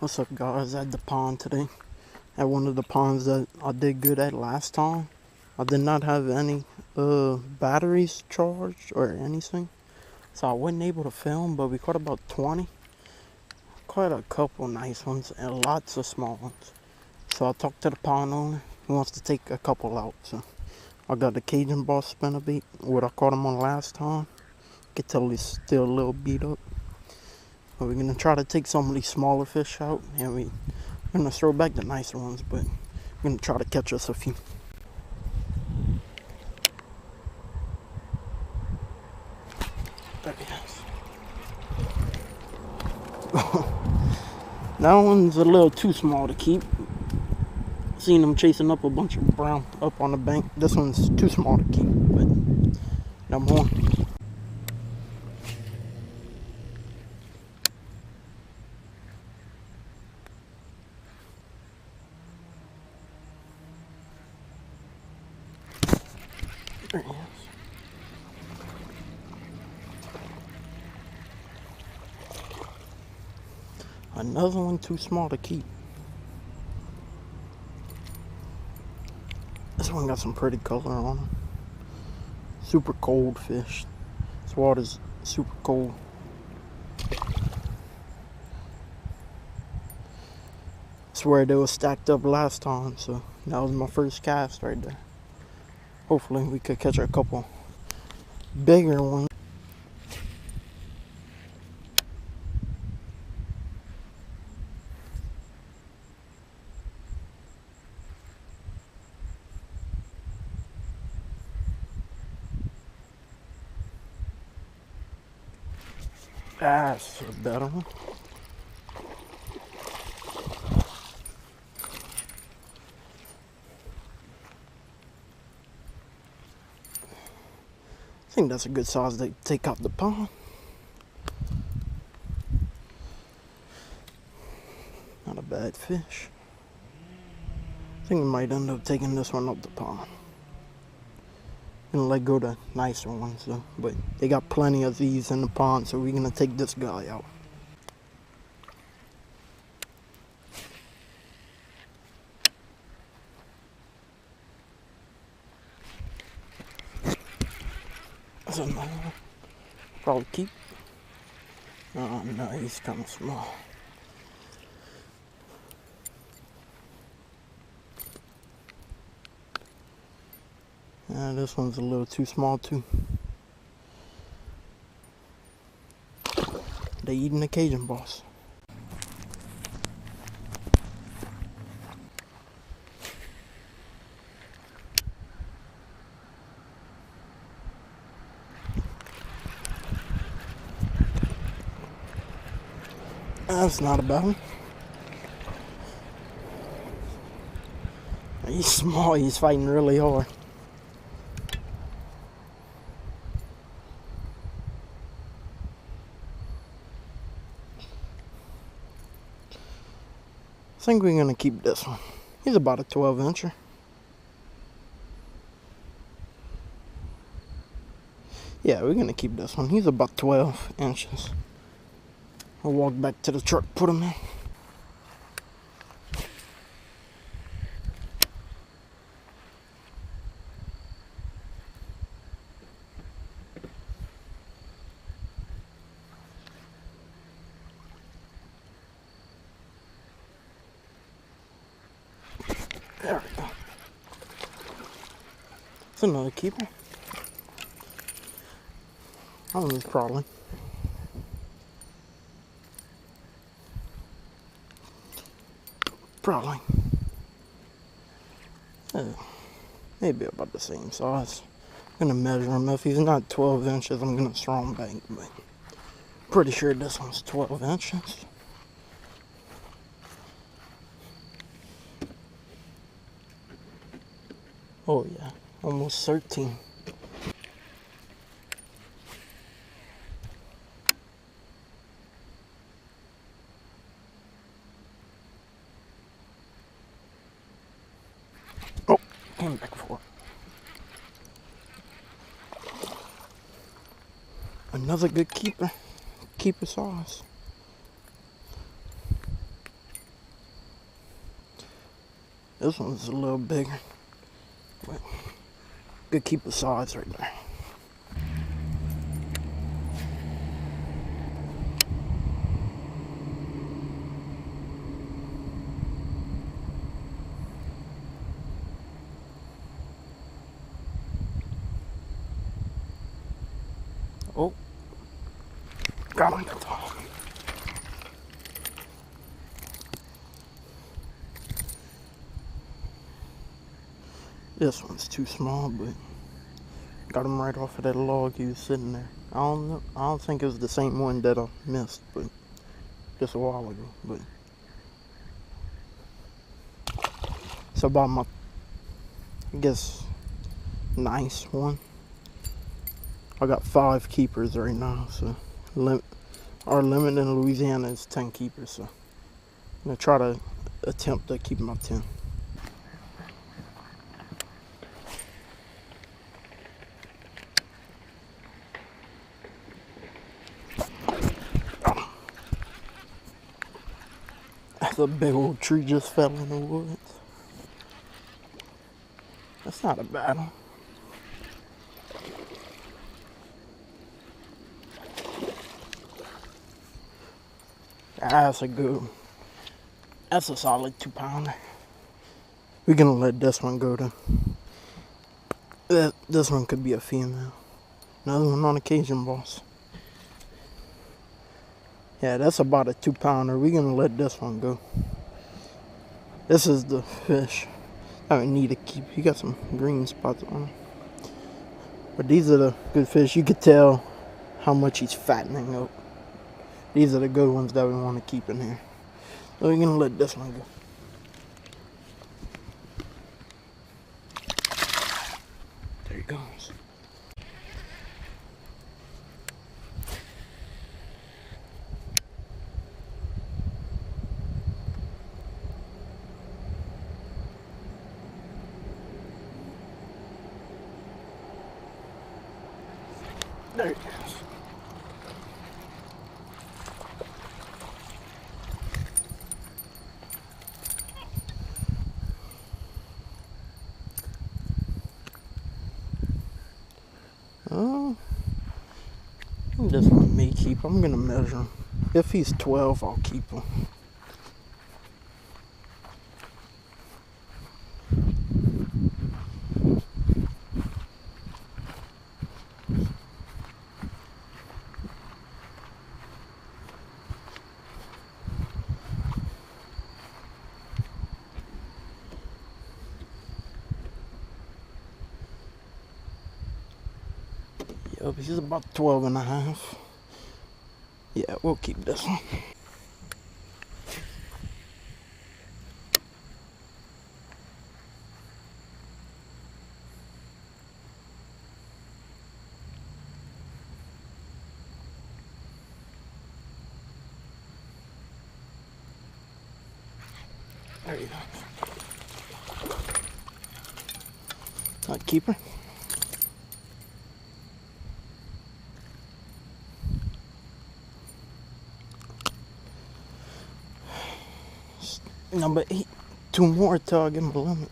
What's up, guys? At the pond today. At one of the ponds that I did good at last time. I did not have any batteries charged or anything, so I wasn't able to film, but we caught about 20. Quite a couple nice ones and lots of small ones. So I talked to the pond owner. He wants to take a couple out. So I got the Cajun Boss spinnerbait, what I caught him on last time. Can tell he's still a little beat up. But we're gonna try to take some of these smaller fish out, and we're gonna throw back the nicer ones, but we're gonna try to catch us a few. There he is. That one's a little too small to keep. Seen him chasing up a bunch of brown up on the bank. This one's too small to keep, but number one. There he is. Another one too small to keep. This one got some pretty color on him. Super cold fish. This water's super cold. Swear they was stacked up last time, so that was my first cast right there. Hopefully we could catch a couple bigger ones. That's a better one. I think that's a good size to take out the pond. Not a bad fish. I think we might end up taking this one up the pond. Gonna let go the nicer ones though, but they got plenty of these in the pond, so we're gonna take this guy out. That's another one. Probably keep. Oh no, he's kind of small. This one's a little too small too. They eating the Cajun Boss. That's not a bad one. He's small, he's fighting really hard. I think we're gonna keep this one. He's about a 12-incher. Yeah, we're gonna keep this one. He's about 12 inches. I'll walk back to the truck, put him in. There we go. That's another keeper. That one's crawling. Probably. Maybe about the same size. I'm gonna measure him. If he's not 12 inches, I'm gonna throw him back, but pretty sure this one's 12 inches. Oh yeah, almost 13. Oh, came back for it. Another good keeper. Keeper size. This one's a little bigger, but good keep the size right there. Oh, got him. This one's too small, but got him right off of that log he was sitting there. I don't know. I don't think it was the same one that I missed, but just a while ago. But it's about my, I guess, nice one. I got 5 keepers right now, so our limit in Louisiana is 10 keepers. So I'm gonna try to attempt to keep my 10. The big old tree just fell in the woods. That's not a bad one. That's a good one. That's a solid 2-pounder. We're gonna let this one go to. This one could be a female. Another one on occasion, boss. Yeah, that's about a 2-pounder. We're gonna let this one go. This is the fish I need to keep. You got some green spots on him. But these are the good fish. You could tell how much he's fattening up. These are the good ones that we want to keep in here. So we're gonna let this one go. There he goes. There he goes. Oh, this one may keep. I'm gonna measure him. If he's 12, I'll keep him. Yep, he's about 12 and a half. Yeah, we'll keep this one. There you go. Keeper. Number 8. 2 more till I get my limit.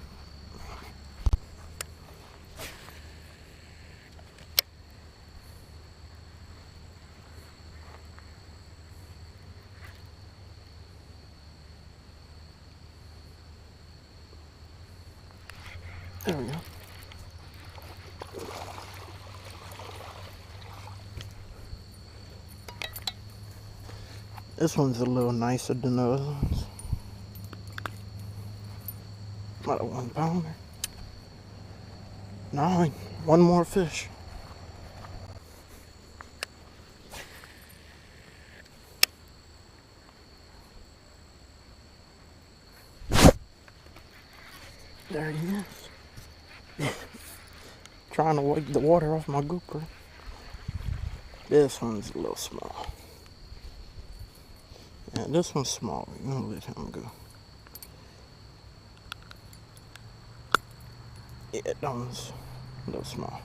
There we go. This one's a little nicer than the other ones. About a 1-pounder. 9. One more fish. There he is. Trying to wipe the water off my GoPro. This one's a little small. Yeah, this one's small. We're gonna let him go. Yeah, that one's a little small.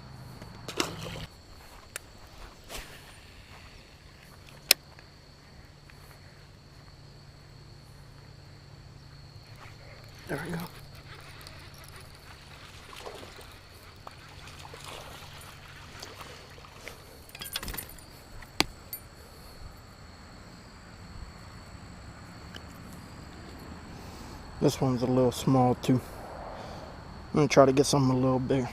There we go. This one's a little small too. I'm gonna try to get something a little bigger.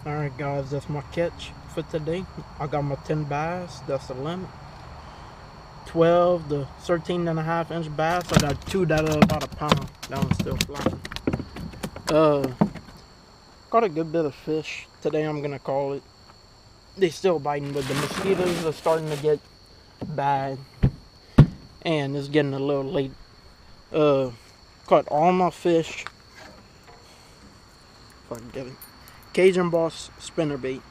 Alright guys, that's my catch for today. I got my 10 bass, that's the limit. 12 to 13.5 inch bass. I got 2 that are about a pound. That one's still flying. Caught a good bit of fish today, I'm gonna call it. They still biting, but the mosquitoes are starting to get bad. And it's getting a little late. Caught all my fish. If I can get it. Cajun Boss spinnerbait.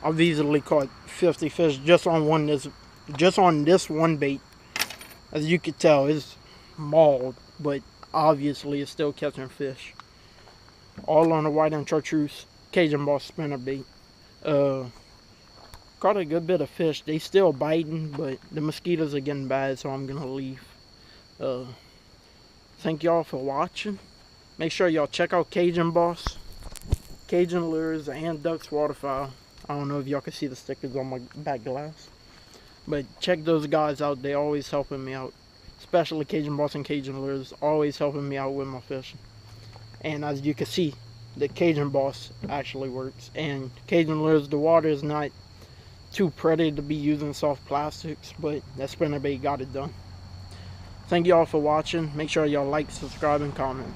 I've easily caught 50 fish just on this one bait. As you can tell, it's mauled, but obviously it's still catching fish. All on the white and chartreuse Cajun Boss spinnerbait. Caught a good bit of fish. They still biting, but the mosquitoes are getting bad, so I'm gonna leave. Thank y'all for watching. Make sure y'all check out Cajun Boss, Cajun Lures, and Ducks Waterfowl. I don't know if y'all can see the stickers on my back glass, but check those guys out. They always helping me out, especially Cajun Boss and Cajun Lures, always helping me out with my fishing. And as you can see, the Cajun Boss actually works, and Cajun Lures, the water is not too pretty to be using soft plastics, but that spinnerbait got it done. Thank y'all for watching. Make sure y'all like, subscribe, and comment.